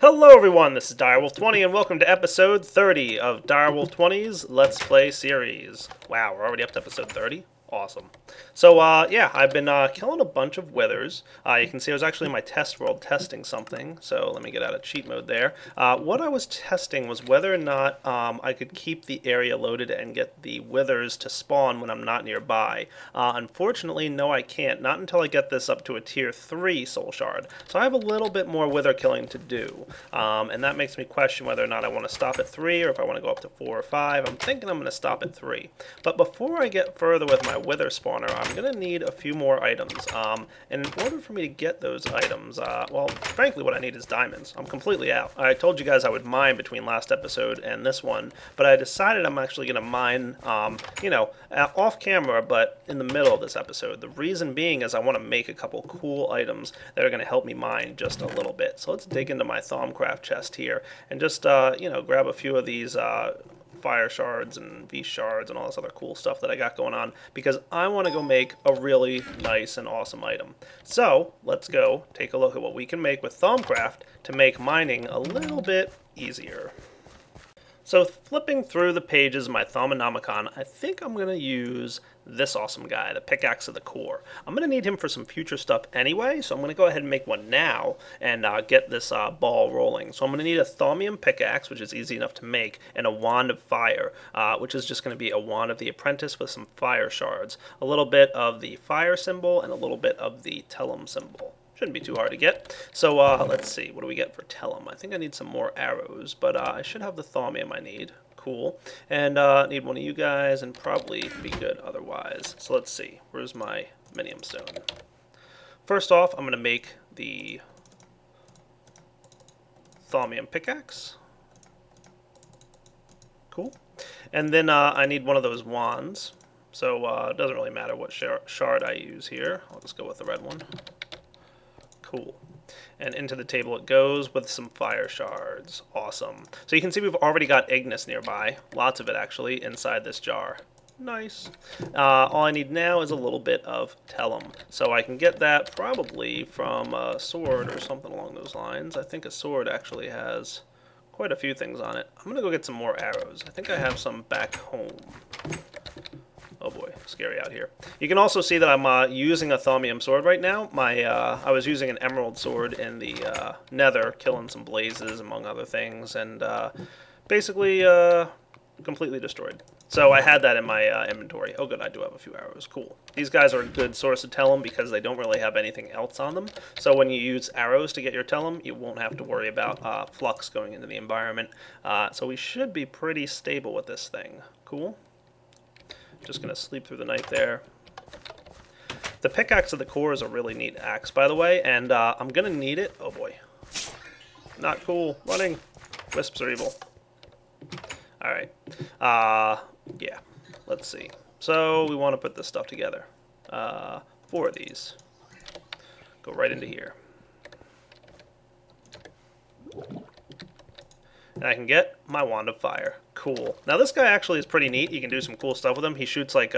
Hello everyone, this is Direwolf20 and welcome to episode 30 of Direwolf20's Let's Play series. Wow, we're already up to episode 30? Awesome. So, yeah, I've been killing a bunch of withers. You can see I was actually in my test world testing something, so let me get out of cheat mode there. What I was testing was whether or not I could keep the area loaded and get the withers to spawn when I'm not nearby. Unfortunately, no I can't, not until I get this up to a tier 3 soul shard. So I have a little bit more wither killing to do, and that makes me question whether or not I want to stop at 3 or if I want to go up to 4 or 5. I'm thinking I'm going to stop at 3. But before I get further with my wither spawner, I'm going to need a few more items. And in order for me to get those items, well, frankly, what I need is diamonds. I'm completely out. I told you guys I would mine between last episode and this one, but I decided I'm actually going to mine, off camera, but in the middle of this episode. The reason being is I want to make a couple cool items that are going to help me mine just a little bit. So let's dig into my Thaumcraft chest here and just, grab a few of these fire shards and V shards and all this other cool stuff that I got going on because I want to go make a really nice and awesome item. So let's go take a look at what we can make with Thaumcraft to make mining a little bit easier. So flipping through the pages of my Thaumonomicon, I think I'm going to use this awesome guy, the pickaxe of the core. I'm going to need him for some future stuff anyway, so I'm going to go ahead and make one now and get this ball rolling. So I'm going to need a thaumium pickaxe, which is easy enough to make, and a wand of fire, which is just going to be a wand of the apprentice with some fire shards, a little bit of the fire symbol, and a little bit of the tellum symbol. Shouldn't be too hard to get. So let's see, what do we get for tellum? I think I need some more arrows, but I should have the thaumium I need. Cool. And need one of you guys and probably be good otherwise. So let's see, where's my minium stone? First off, I'm going to make the thaumium pickaxe. Cool. And then I need one of those wands. So it doesn't really matter what shard I use here. I'll just go with the red one. Cool. And into the table it goes with some fire shards. Awesome. So you can see we've already got Ignis nearby. Lots of it actually inside this jar. Nice. All I need now is a little bit of tellum. So I can get that probably from a sword or something along those lines. I think a sword actually has quite a few things on it. I'm going to go get some more arrows. I think I have some back home. Oh boy, scary out here. You can also see that I'm using a thaumium sword right now. I was using an emerald sword in the nether, killing some blazes among other things, and basically completely destroyed. So I had that in my inventory. Oh good, I do have a few arrows. Cool. These guys are a good source of tellum because they don't really have anything else on them. So when you use arrows to get your tellum, you won't have to worry about flux going into the environment. So we should be pretty stable with this thing. Cool. Just going to sleep through the night there. The pickaxe of the core is a really neat axe, by the way, and I'm going to need it. Oh boy. Not cool. Running. Wisps are evil. Alright. Yeah. Let's see. So we want to put this stuff together. 4 of these. Go right into here. And I can get my wand of fire. Cool. Now this guy actually is pretty neat. You can do some cool stuff with him. He shoots like,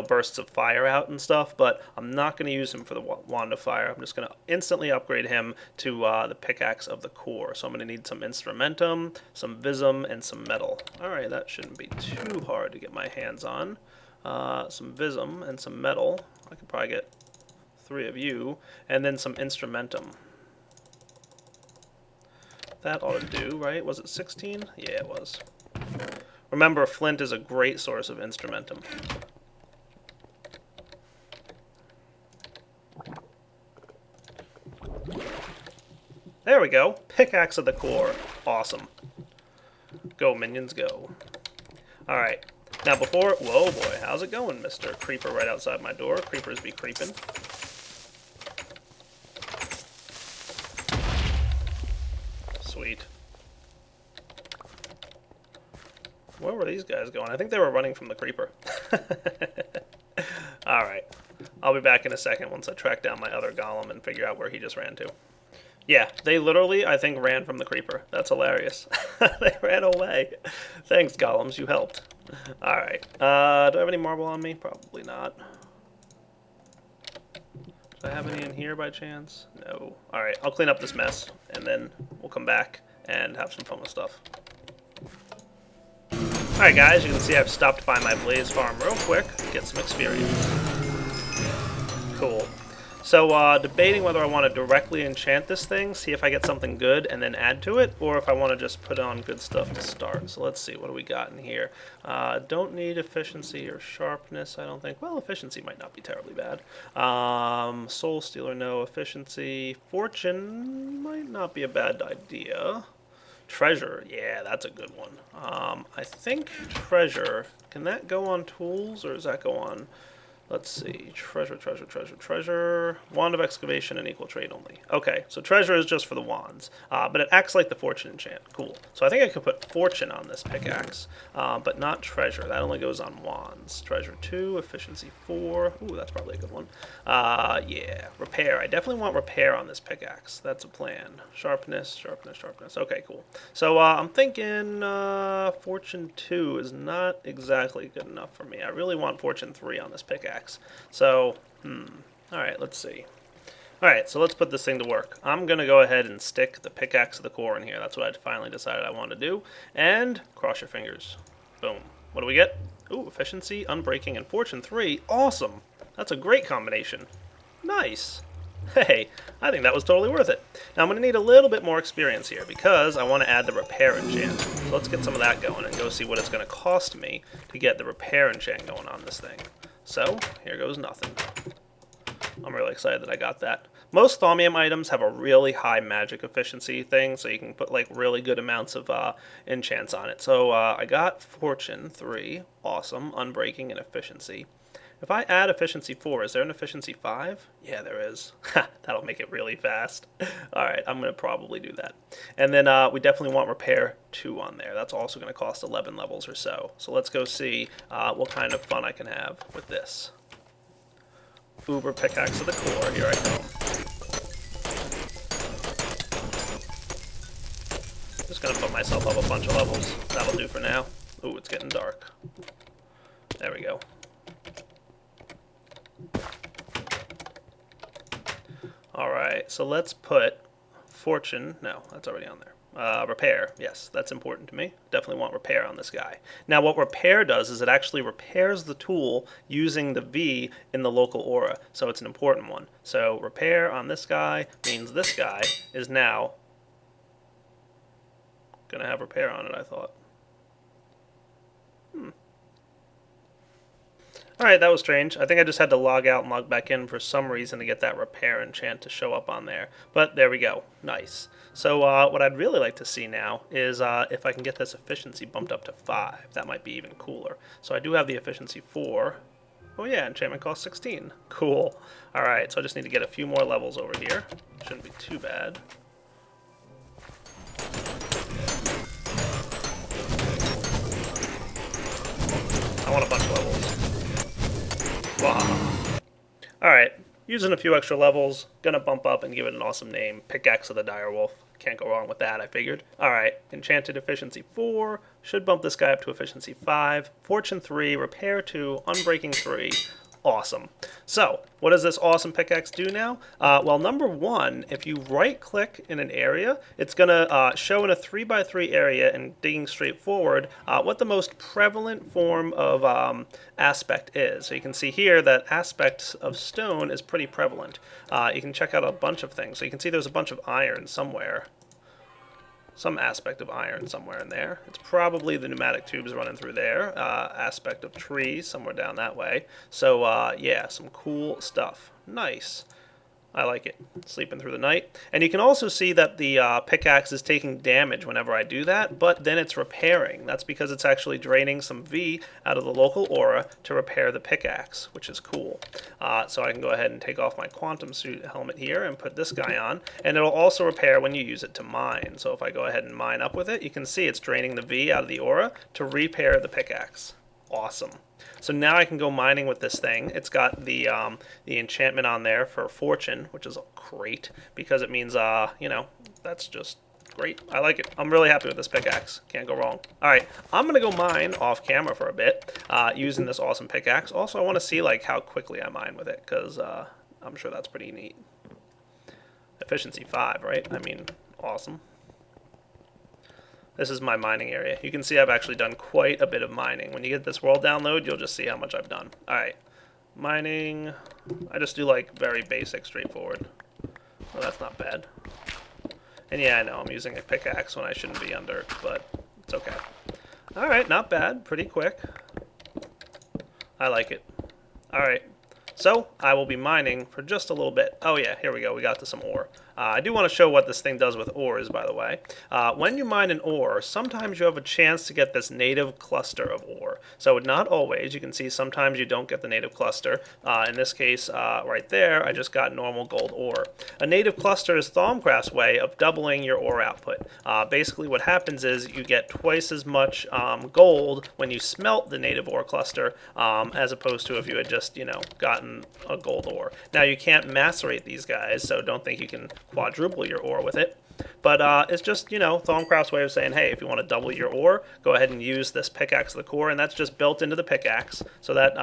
bursts of fire out and stuff, but I'm not going to use him for the wand of fire. I'm just going to instantly upgrade him to the pickaxe of the core. So I'm going to need some instrumentum, some visum, and some metal. Alright, that shouldn't be too hard to get my hands on. Some visum and some metal. I could probably get 3 of you. And then some instrumentum. That ought to do, right? Was it 16? Yeah, it was. Remember, flint is a great source of instrumentum. There we go. Pickaxe of the core. Awesome. Go, minions, go. Alright. Now before... Whoa, boy. How's it going, Mr. Creeper right outside my door? Creepers be creeping. Sweet. Where were these guys going? I think they were running from the creeper. Alright. I'll be back in a second once I track down my other golem and figure out where he just ran to. Yeah, they literally, I think, ran from the creeper. That's hilarious. They ran away. Thanks, golems. You helped. Alright. Do I have any marble on me? Probably not. Do I have any in here by chance? No. Alright, I'll clean up this mess, and then we'll come back and have some fun with stuff. Alright guys, you can see I've stopped by my blaze farm real quick, get some experience. Cool. So, debating whether I want to directly enchant this thing, see if I get something good, and then add to it, or if I want to just put on good stuff to start. So let's see, what do we got in here? Don't need efficiency or sharpness, I don't think. Well, efficiency might not be terribly bad. Soul Stealer, no. Efficiency. Fortune might not be a bad idea. Treasure, yeah, that's a good one. I think treasure, can that go on tools, or does that go on... Let's see, treasure. Wand of excavation and equal trade only. Okay, so treasure is just for the wands, but it acts like the fortune enchant. Cool. So I think I could put fortune on this pickaxe, but not treasure. That only goes on wands. Treasure 2, efficiency 4. Ooh, that's probably a good one. Yeah, repair. I definitely want repair on this pickaxe. That's a plan. Sharpness. Okay, cool. So I'm thinking fortune 2 is not exactly good enough for me. I really want fortune 3 on this pickaxe. So, alright, let's see. Alright, so let's put this thing to work. I'm going to go ahead and stick the pickaxe of the core in here. That's what I finally decided I wanted to do. And cross your fingers. Boom. What do we get? Ooh, efficiency, unbreaking, and fortune 3. Awesome. That's a great combination. Nice. Hey, I think that was totally worth it. Now I'm going to need a little bit more experience here because I want to add the repair enchant. So let's get some of that going and go see what it's going to cost me to get the repair enchant going on this thing. So, here goes nothing. I'm really excited that I got that. Most Thaumium items have a really high magic efficiency thing, so you can put like really good amounts of enchants on it. So I got Fortune 3, awesome, Unbreaking, and Efficiency. If I add Efficiency 4, is there an Efficiency 5? Yeah, there is. That'll make it really fast. Alright, I'm going to probably do that. And then we definitely want Repair 2 on there. That's also going to cost 11 levels or so. So let's go see what kind of fun I can have with this. Uber Pickaxe of the Core, here I come. Just going to put myself up a bunch of levels. That'll do for now. Ooh, it's getting dark. There we go. Alright, so let's put Fortune, no, that's already on there. Repair, yes, that's important to me. Definitely want repair on this guy. Now what repair does is it actually repairs the tool using the V in the local aura, so it's an important one. So repair on this guy means this guy is now going to have repair on it, I thought. Alright, that was strange. I think I just had to log out and log back in for some reason to get that repair enchant to show up on there. But there we go. Nice. So what I'd really like to see now is if I can get this efficiency bumped up to 5. That might be even cooler. So I do have the efficiency 4. Oh yeah, enchantment cost 16. Cool. Alright, so I just need to get a few more levels over here. Shouldn't be too bad. I want a bunch of levels. Alright, using a few extra levels, gonna bump up and give it an awesome name, Pickaxe of the Direwolf. Can't go wrong with that, I figured. Alright, Enchanted Efficiency 4, should bump this guy up to Efficiency 5, Fortune 3, Repair 2, Unbreaking 3, awesome. So, what does this awesome pickaxe do now? Well, number one, if you right-click in an area, it's going to show in a 3x3 area and digging straight forward what the most prevalent form of aspect is. So you can see here that aspect of stone is pretty prevalent. You can check out a bunch of things. So you can see there's a bunch of iron somewhere. Some aspect of iron somewhere in there. It's probably the pneumatic tubes running through there. Aspect of trees somewhere down that way. So, yeah, some cool stuff. Nice. I like it. Sleeping through the night. And you can also see that the pickaxe is taking damage whenever I do that, but then it's repairing. That's because it's actually draining some V out of the local aura to repair the pickaxe, which is cool. So I can go ahead and take off my quantum suit helmet here and put this guy on, and it'll also repair when you use it to mine. So if I go ahead and mine up with it, you can see it's draining the V out of the aura to repair the pickaxe. Awesome. So now I can go mining with this thing. It's got the enchantment on there for fortune, which is great because it means, you know, that's just great. I like it. I'm really happy with this pickaxe. Can't go wrong. All right, I'm going to go mine off camera for a bit using this awesome pickaxe. Also, I want to see like how quickly I mine with it because I'm sure that's pretty neat. Efficiency 5, right? I mean, awesome. This is my mining area. You can see I've actually done quite a bit of mining. When you get this world download, you'll just see how much I've done. Alright, mining. I just do like very basic, straightforward. Well, that's not bad. And yeah, I know I'm using a pickaxe when I shouldn't be on dirt, but it's okay. Alright, not bad. Pretty quick. I like it. Alright, so I will be mining for just a little bit. Oh yeah, here we go. We got to some ore. I do want to show what this thing does with ores, by the way. When you mine an ore, sometimes you have a chance to get this native cluster of ore. So not always. You can see sometimes you don't get the native cluster. In this case, right there, I just got normal gold ore. A native cluster is Thaumcraft's way of doubling your ore output. Basically what happens is you get twice as much gold when you smelt the native ore cluster as opposed to if you had just, gotten a gold ore. Now you can't macerate these guys, so don't think you can quadruple your ore with it. But it's just, Thaumcraft's way of saying, hey, if you want to double your ore, go ahead and use this pickaxe of the core, and that's just built into the pickaxe, so that,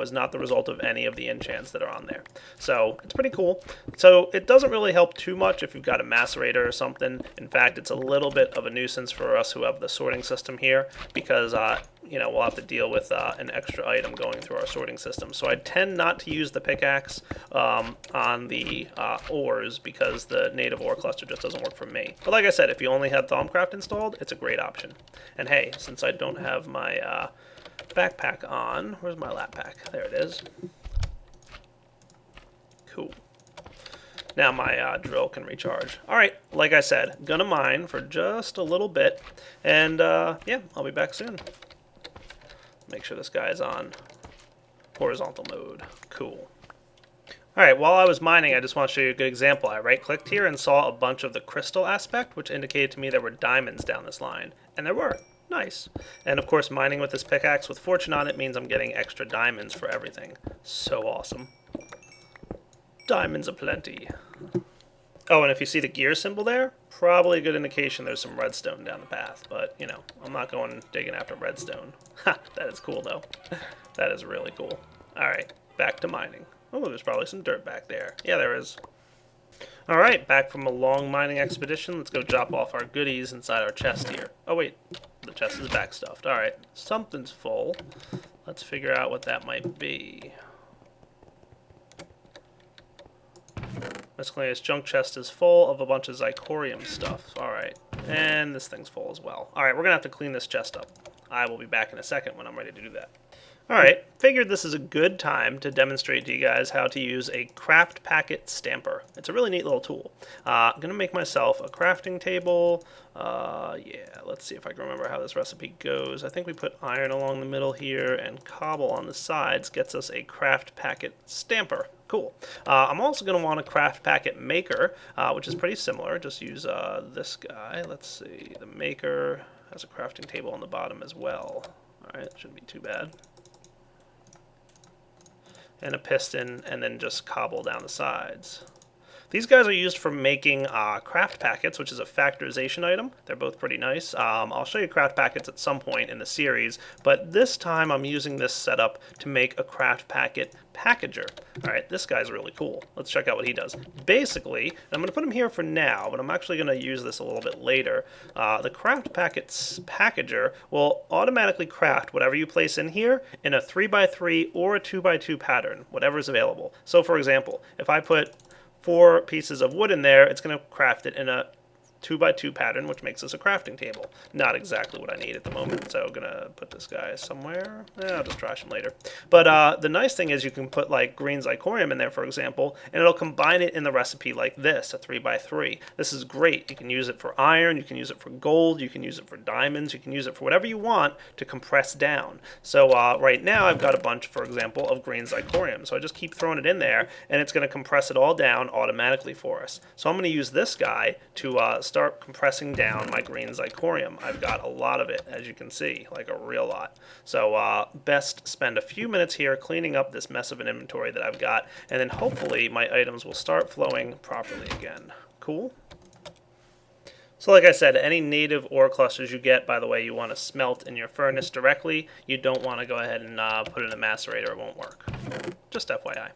is not the result of any of the enchants that are on there. So it's pretty cool. So it doesn't really help too much if you've got a macerator or something. In fact, it's a little bit of a nuisance for us who have the sorting system here, because we'll have to deal with an extra item going through our sorting system. So I tend not to use the pickaxe on the ores because the native ore cluster just doesn't work for me. But like I said, if you only had Thaumcraft installed, it's a great option. And hey, since I don't have my backpack on, where's my lap pack? There it is. Cool. Now my drill can recharge. Alright, like I said, gonna mine for just a little bit. And yeah, I'll be back soon. Make sure this guy's on horizontal mode. Cool. Alright, while I was mining, I just want to show you a good example. I right-clicked here and saw a bunch of the crystal aspect, which indicated to me there were diamonds down this line. And there were. Nice. And of course, mining with this pickaxe with fortune on it means I'm getting extra diamonds for everything. So awesome. Diamonds aplenty. Oh, and if you see the gear symbol there, probably a good indication there's some redstone down the path. But, I'm not going digging after redstone. Ha, that is cool, though. That is really cool. Alright, back to mining. Oh, there's probably some dirt back there. Yeah, there is. Alright, back from a long mining expedition. Let's go drop off our goodies inside our chest here. Oh, wait. The chest is backstuffed. Alright, something's full. Let's figure out what that might be. Miscellaneous junk chest is full of a bunch of zirconium stuff. Alright, and this thing's full as well. Alright, we're going to have to clean this chest up. I will be back in a second when I'm ready to do that. Alright, figured this is a good time to demonstrate to you guys how to use a craft packet stamper. It's a really neat little tool. I'm going to make myself a crafting table. Yeah, let's see if I can remember how this recipe goes. I think we put iron along the middle here and cobble on the sides gets us a craft packet stamper. Cool. I'm also going to want a craft packet maker, which is pretty similar. Just use this guy. Let's see. The maker has a crafting table on the bottom as well. Alright, shouldn't be too bad. And a piston, and then just cobble down the sides. These guys are used for making craft packets, which is a factorization item. They're both pretty nice. I'll show you craft packets at some point in the series, but this time I'm using this setup to make a craft packet packager. Alright, this guy's really cool. Let's check out what he does. Basically, I'm going to put him here for now, but I'm actually going to use this a little bit later. The craft packets packager will automatically craft whatever you place in here in a 3x3 or a 2x2 pattern, whatever is available. So for example, if I put 4 pieces of wood in there, it's going to craft it in a 2x2 pattern, which makes us a crafting table. Not exactly what I need at the moment, so I'm going to put this guy somewhere. I'll just trash him later. But the nice thing is you can put like green zirconium in there, for example, and it'll combine it in the recipe like this, a 3x3. This is great. You can use it for iron, you can use it for gold, you can use it for diamonds, you can use it for whatever you want to compress down. So right now I've got a bunch, for example, of green zirconium. So I just keep throwing it in there, and it's going to compress it all down automatically for us. So I'm going to use this guy to start compressing down my green zirconium. I've got a lot of it, as you can see, like a real lot. So best spend a few minutes here cleaning up this mess of an inventory that I've got, and then hopefully my items will start flowing properly again. Cool? So like I said, any native ore clusters you get, by the way, you want to smelt in your furnace directly. You don't want to go ahead and put it in a macerator. It won't work. Just FYI.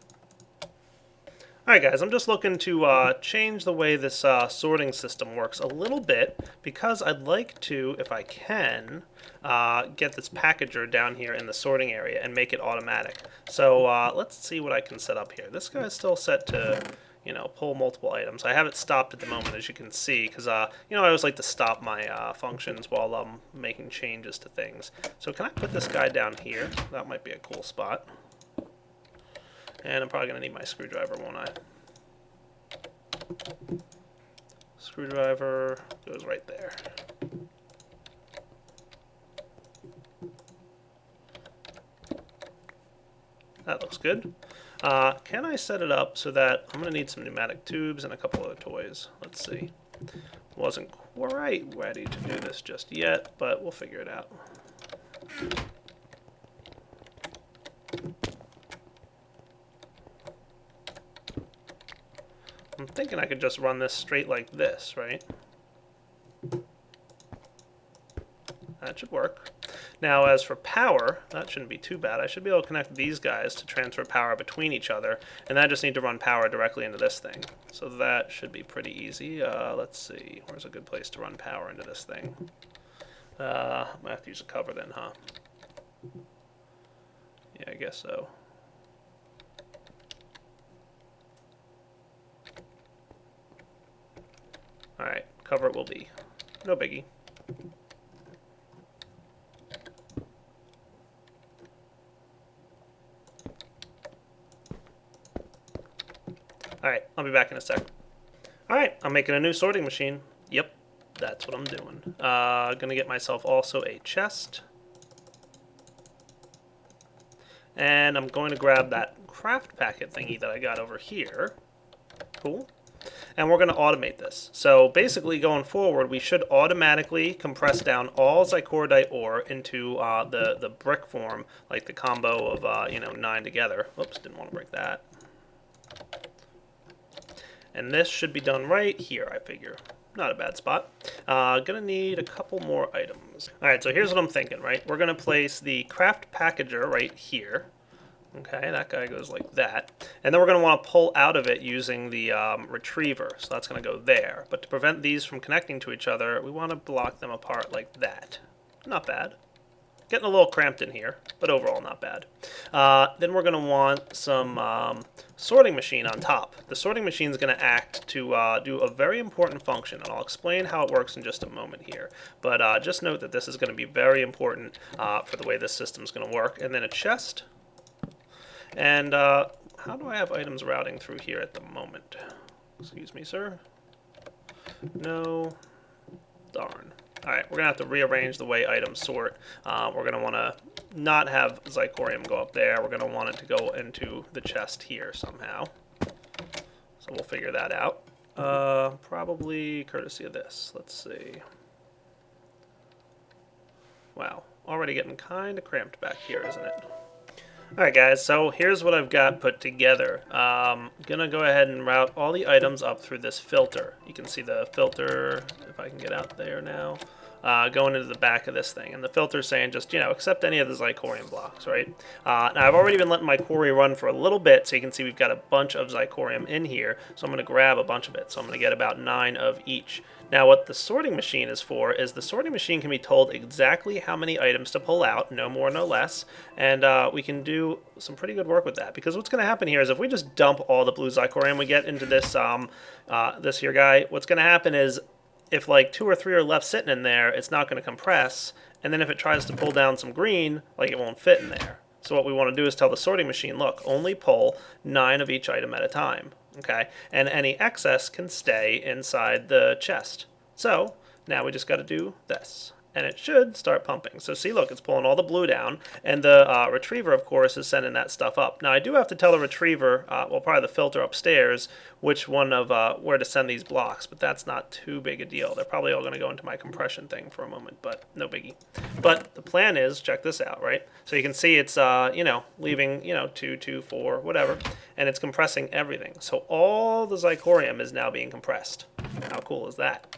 Alright guys, I'm just looking to change the way this sorting system works a little bit, because I'd like to, if I can, get this packager down here in the sorting area and make it automatic. So let's see what I can set up here. This guy's still set to, you know, pull multiple items. I have it stopped at the moment, as you can see, because, you know, I always like to stop my functions while I'm making changes to things. So can I put this guy down here? That might be a cool spot. And I'm probably going to need my screwdriver, won't I? Screwdriver goes right there. That looks good. Can I set it up so that I'm going to need some pneumatic tubes and a couple other toys? Let's see. Wasn't quite ready to do this just yet, but we'll figure it out. I'm thinking I could just run this straight like this, right? That should work. Now, as for power, that shouldn't be too bad. I should be able to connect these guys to transfer power between each other, and I just need to run power directly into this thing. So that should be pretty easy. Let's see. Where's a good place to run power into this thing? I might have to use a cover then, huh? Yeah, I guess so. Alright, cover it will be. No biggie. Alright, I'll be back in a sec. Alright, I'm making a new sorting machine. Yep, that's what I'm doing. Gonna get myself also a chest. And I'm going to grab that craft packet thingy that I got over here. Cool. And we're going to automate this. So basically going forward, we should automatically compress down all zircordite ore into the brick form, like the combo of, you know, 9 together. Oops, didn't want to break that. And this should be done right here, I figure. Not a bad spot. Gonna need a couple more items. Alright, so here's what I'm thinking, right? We're gonna place the craft packager right here. Okay, that guy goes like that. And then we're going to want to pull out of it using the retriever. So that's going to go there. But to prevent these from connecting to each other, we want to block them apart like that. Not bad. Getting a little cramped in here, but overall not bad. Then we're going to want some sorting machine on top. The sorting machine is going to act to do a very important function, and I'll explain how it works in just a moment here. But just note that this is going to be very important for the way this system is going to work. And then a chest. And how do I have items routing through here at the moment? Excuse me, sir. No. Darn. Alright, we're going to have to rearrange the way items sort. We're going to want to not have zirconium go up there. We're going to want it to go into the chest here somehow. So we'll figure that out. Probably courtesy of this. Let's see. Wow. Already getting kind of cramped back here, isn't it? Alright guys, so here's what I've got put together. I'm going to go ahead and route all the items up through this filter. You can see the filter, if I can get out there now, going into the back of this thing. And the filter's saying just, you know, accept any of the zirconium blocks, right? Now I've already been letting my quarry run for a little bit, so you can see we've got a bunch of zirconium in here. So I'm going to grab a bunch of it. So I'm going to get about 9 of each. Now what the sorting machine is for is the sorting machine can be told exactly how many items to pull out, no more, no less, and we can do some pretty good work with that, because what's going to happen here is if we just dump all the blue zirconium we get into this this here guy, what's going to happen is if like 2 or 3 are left sitting in there, it's not going to compress, and then if it tries to pull down some green, like it won't fit in there. So what we want to do is tell the sorting machine, look, only pull 9 of each item at a time. Okay, and any excess can stay inside the chest. So now we just got to do this, and it should start pumping. So see, look, it's pulling all the blue down, and the retriever, of course, is sending that stuff up. Now I do have to tell the retriever, well, probably the filter upstairs, which one of where to send these blocks, but that's not too big a deal. They're probably all going to go into my compression thing for a moment, but no biggie. But the plan is, check this out, right? So you can see it's, you know, leaving, you know, 2, 2, 4, whatever, and it's compressing everything. So all the zirconium is now being compressed. How cool is that?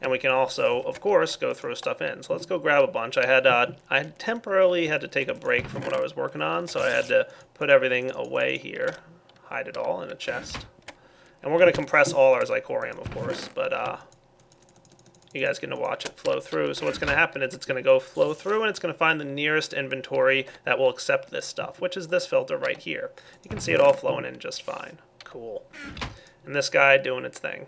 And we can also, of course, go throw stuff in. So let's go grab a bunch. I temporarily had to take a break from what I was working on, so I had to put everything away here. hide it all in a chest. And we're going to compress all our zirconium, of course, but you guys get to watch it flow through. So what's going to happen is it's going to go flow through, and it's going to find the nearest inventory that will accept this stuff, which is this filter right here. You can see it all flowing in just fine. Cool. And this guy doing its thing.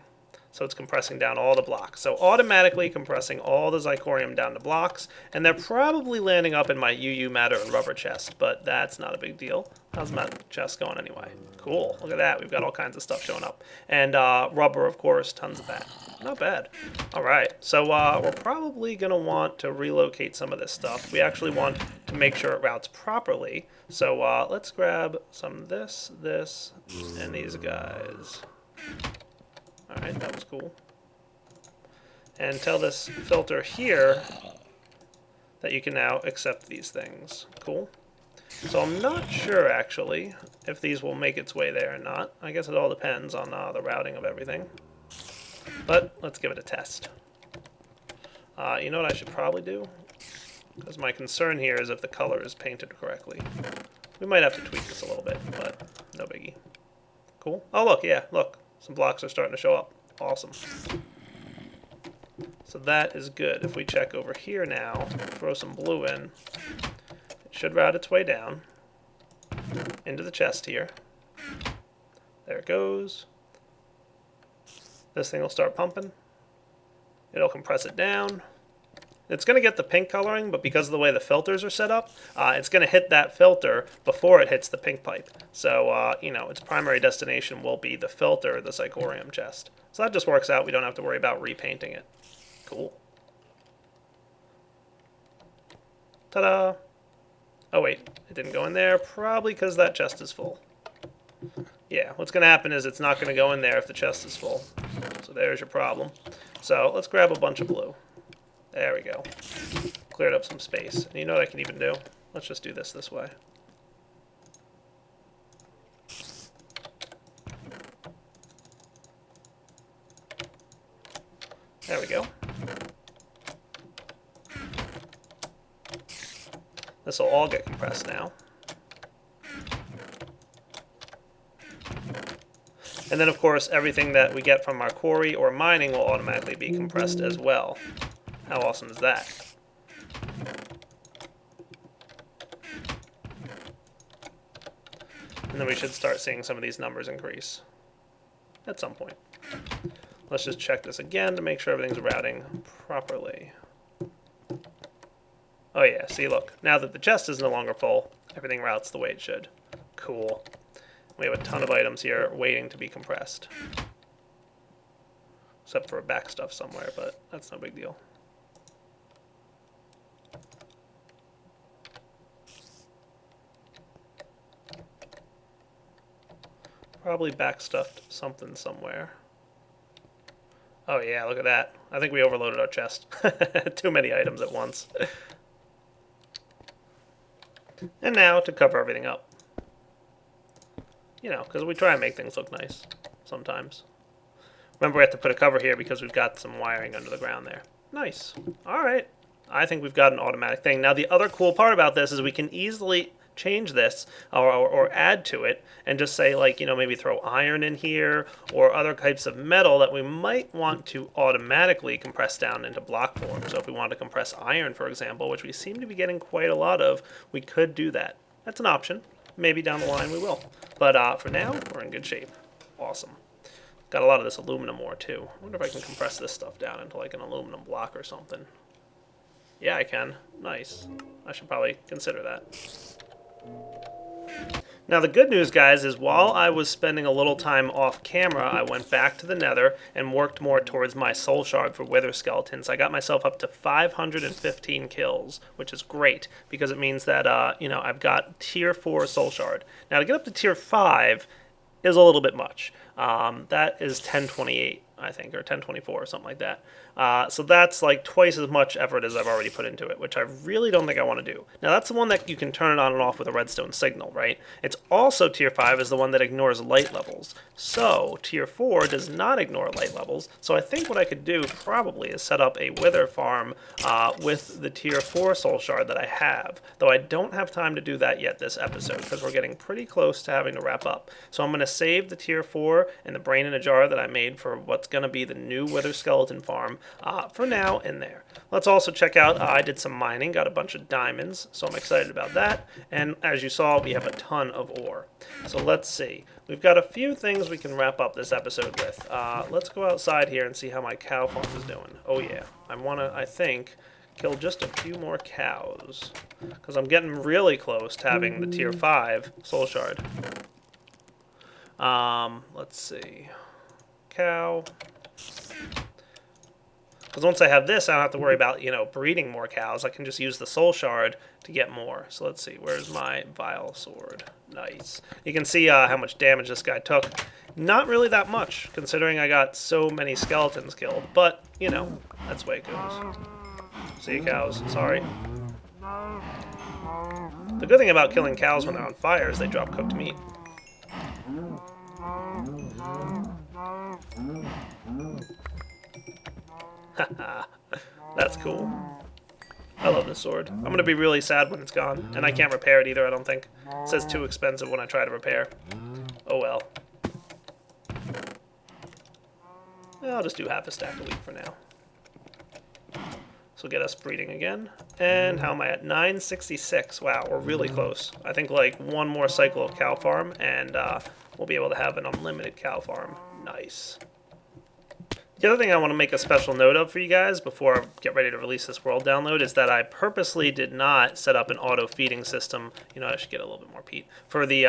So it's compressing down all the blocks. So automatically compressing all the zirconium down to blocks, and they're probably landing up in my UU matter and rubber chest, but that's not a big deal. How's my chest going anyway? Cool, look at that. We've got all kinds of stuff showing up. And rubber, of course, tons of that. Not bad. All right, so we're probably gonna want to relocate some of this stuff. We actually want to make sure it routes properly. So let's grab some of this, and these guys. Alright, that was cool. And tell this filter here that you can now accept these things. Cool. So I'm not sure, actually, if these will make its way there or not. I guess it all depends on the routing of everything. But let's give it a test. You know what I should probably do? Because my concern here is if the color is painted correctly. We might have to tweak this a little bit, but no biggie. Cool. Oh, look, yeah, look. Some blocks are starting to show up. Awesome. So that is good. If we check over here now, throw some blue in, it should route its way down into the chest here. There it goes. This thing will start pumping. It'll compress it down. It's going to get the pink coloring, but because of the way the filters are set up, it's going to hit that filter before it hits the pink pipe. So, you know, its primary destination will be the filter, the zirconium chest. So that just works out. We don't have to worry about repainting it. Cool. Ta-da! Oh, wait. It didn't go in there, probably because that chest is full. Yeah, what's going to happen is it's not going to go in there if the chest is full. So there's your problem. So let's grab a bunch of blue. There we go. Cleared up some space. And you know what I can even do? Let's just do this way. There we go. This will all get compressed now. And then, of course, everything that we get from our quarry or mining will automatically be compressed as well. How awesome is that? And then we should start seeing some of these numbers increase at some point. Let's just check this again to make sure everything's routing properly. Oh yeah, see, look. Now that the chest is no longer full, everything routes the way it should. Cool. We have a ton of items here waiting to be compressed. Except for a back stuff somewhere, but that's no big deal. Probably backstuffed something somewhere. Oh yeah, look at that. I think we overloaded our chest. Too many items at once. And now to cover everything up. You know, because we try and make things look nice sometimes. Remember, we have to put a cover here because we've got some wiring under the ground there. Nice. All right. I think we've got an automatic thing. Now, the other cool part about this is we can easily change this or add to it and just say, like, you know, maybe throw iron in here or other types of metal that we might want to automatically compress down into block form. So if we want to compress iron, for example, which we seem to be getting quite a lot of, we could do that. That's an option. Maybe down the line we will. But for now, we're in good shape. Awesome. Got a lot of this aluminum ore too. I wonder if I can compress this stuff down into like an aluminum block or something. Yeah, I can. Nice. I should probably consider that. Now the good news, guys, is while I was spending a little time off camera, I went back to the nether and worked more towards my soul shard for wither skeletons. I got myself up to 515 kills, which is great because it means that, you know, I've got tier 4 soul shard. Now to get up to tier 5 is a little bit much. That is 1028. I think, or 1024 or something like that. So that's like twice as much effort as I've already put into it, which I really don't think I want to do. Now that's the one that you can turn it on and off with a redstone signal, right? It's also tier 5 is the one that ignores light levels. So tier 4 does not ignore light levels. So I think what I could do probably is set up a wither farm with the tier 4 soul shard that I have. Though I don't have time to do that yet this episode because we're getting pretty close to having to wrap up. So I'm going to save the tier 4 and the brain in a jar that I made for what's going to be the new wither skeleton farm for now in there. Let's also check out, I did some mining, got a bunch of diamonds, so I'm excited about that. And as you saw, we have a ton of ore. So let's see. We've got a few things we can wrap up this episode with. Let's go outside here and see how my cow farm is doing. Oh yeah, I want to, I think, kill just a few more cows because I'm getting really close to having the tier 5 soul shard. Let's see. Cow. Because once I have this, I don't have to worry about, breeding more cows. I can just use the soul shard to get more. So let's see. Where's my vile sword? Nice. You can see how much damage this guy took. Not really that much, considering I got so many skeletons killed. But, that's the way it goes. See you, cows. Sorry. The good thing about killing cows when they're on fire is they drop cooked meat. That's cool. I love this sword. I'm going to be really sad when it's gone. And I can't repair it either, I don't think. It says too expensive when I try to repair. Oh well. I'll just do half a stack a week for now. This will get us breeding again. And how am I at? 966. Wow, we're really close. I think like one more cycle of cow farm and we'll be able to have an unlimited cow farm. Nice. The other thing I want to make a special note of for you guys before I get ready to release this world download is that I purposely did not set up an auto feeding system. I should get a little bit more peat for the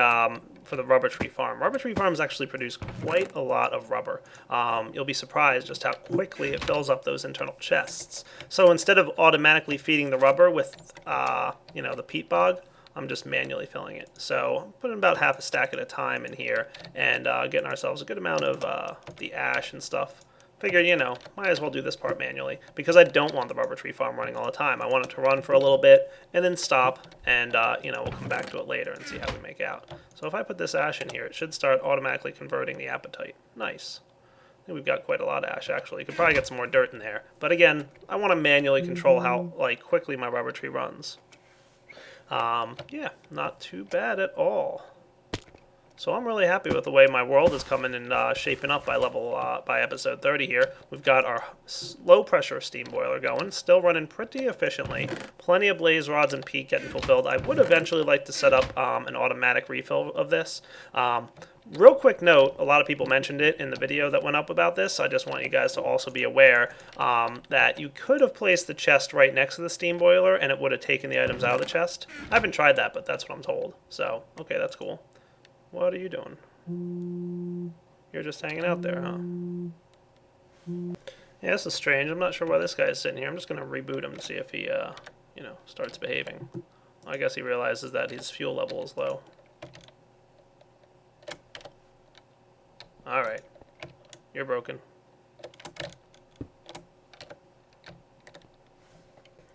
rubber tree farm. Rubber tree farms actually produce quite a lot of rubber. You'll be surprised just how quickly it fills up those internal chests. So instead of automatically feeding the rubber with the peat bog, I'm just manually filling it. So I'm putting about half a stack at a time in here and getting ourselves a good amount of the ash and stuff. Figured, might as well do this part manually because I don't want the rubber tree farm running all the time. I want it to run for a little bit and then stop and, we'll come back to it later and see how we make out. So if I put this ash in here, it should start automatically converting the apatite. Nice. I think we've got quite a lot of ash, actually. You could probably get some more dirt in there. But again, I want to manually control how, quickly my rubber tree runs. Yeah, not too bad at all. So I'm really happy with the way my world is coming and shaping up by episode 30 here. We've got our low pressure steam boiler going, still running pretty efficiently. Plenty of blaze rods and peat getting fulfilled. I would eventually like to set up an automatic refill of this. Real quick note, a lot of people mentioned it in the video that went up about this. I just want you guys to also be aware that you could have placed the chest right next to the steam boiler and it would have taken the items out of the chest. I haven't tried that, but that's what I'm told. So, okay, that's cool. What are you doing? You're just hanging out there, huh? Yeah, this is strange. I'm not sure why this guy is sitting here. I'm just going to reboot him to see if he, starts behaving. I guess he realizes that his fuel level is low. Alright. You're broken.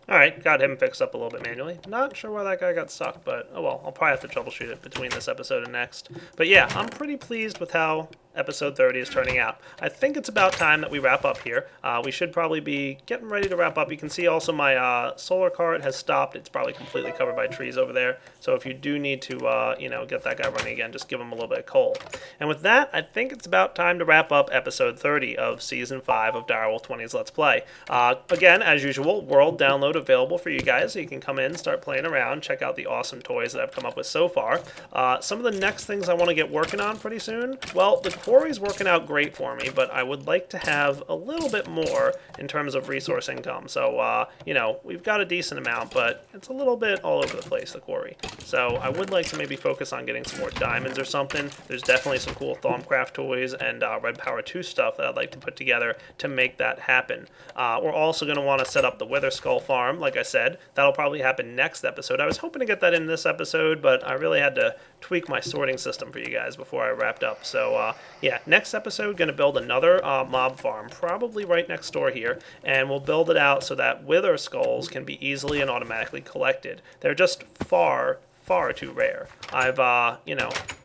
Alright, got him fixed up a little bit manually. Not sure why that guy got stuck, but oh well, I'll probably have to troubleshoot it between this episode and next. But yeah, I'm pretty pleased with how episode 30 is turning out. I think it's about time that we wrap up here. We should probably be getting ready to wrap up. You can see also my solar cart has stopped. It's probably completely covered by trees over there. So if you do need to, get that guy running again, just give him a little bit of coal. And with that, I think it's about time to wrap up episode 30 of Season 5 of Direwolf 20's Let's Play. Again, as usual, world download available for you guys, so you can come in, start playing around, check out the awesome toys that I've come up with so far. Some of the next things I want to get working on pretty soon, well, the quarry's working out great for me, but I would like to have a little bit more in terms of resource income. So, we've got a decent amount, but it's a little bit all over the place, the quarry. So I would like to maybe focus on getting some more diamonds or something. There's definitely some cool Thaumcraft toys and Red Power 2 stuff that I'd like to put together to make that happen. We're also going to want to set up the Wither Skull farm, like I said. That'll probably happen next episode. I was hoping to get that in this episode, but I really had to tweak my sorting system for you guys before I wrapped up. So, Yeah, next episode, going to build another mob farm, probably right next door here, and we'll build it out so that wither skulls can be easily and automatically collected. They're just far, far too rare. I've,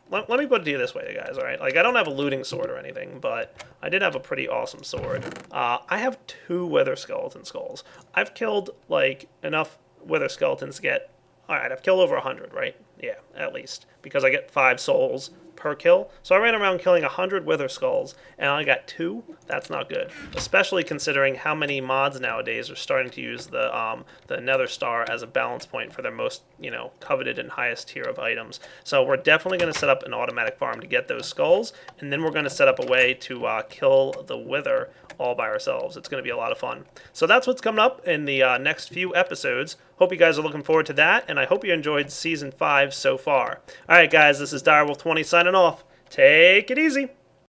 let me put it to you this way, guys, all right? Like, I don't have a looting sword or anything, but I did have a pretty awesome sword. I have 2 wither skeleton skulls. I've killed, like, enough wither skeletons to get... Alright, I've killed over 100, right? Yeah, at least. Because I get 5 souls per kill. So I ran around killing 100 wither skulls, and I got 2. That's not good. Especially considering how many mods nowadays are starting to use the nether star as a balance point for their most, coveted and highest tier of items. So we're definitely going to set up an automatic farm to get those skulls, and then we're going to set up a way to kill the wither all by ourselves. It's going to be a lot of fun. So that's what's coming up in the next few episodes. Hope you guys are looking forward to that, and I hope you enjoyed Season 5 so far. Alright guys, this is Direwolf20 signing off. Take it easy.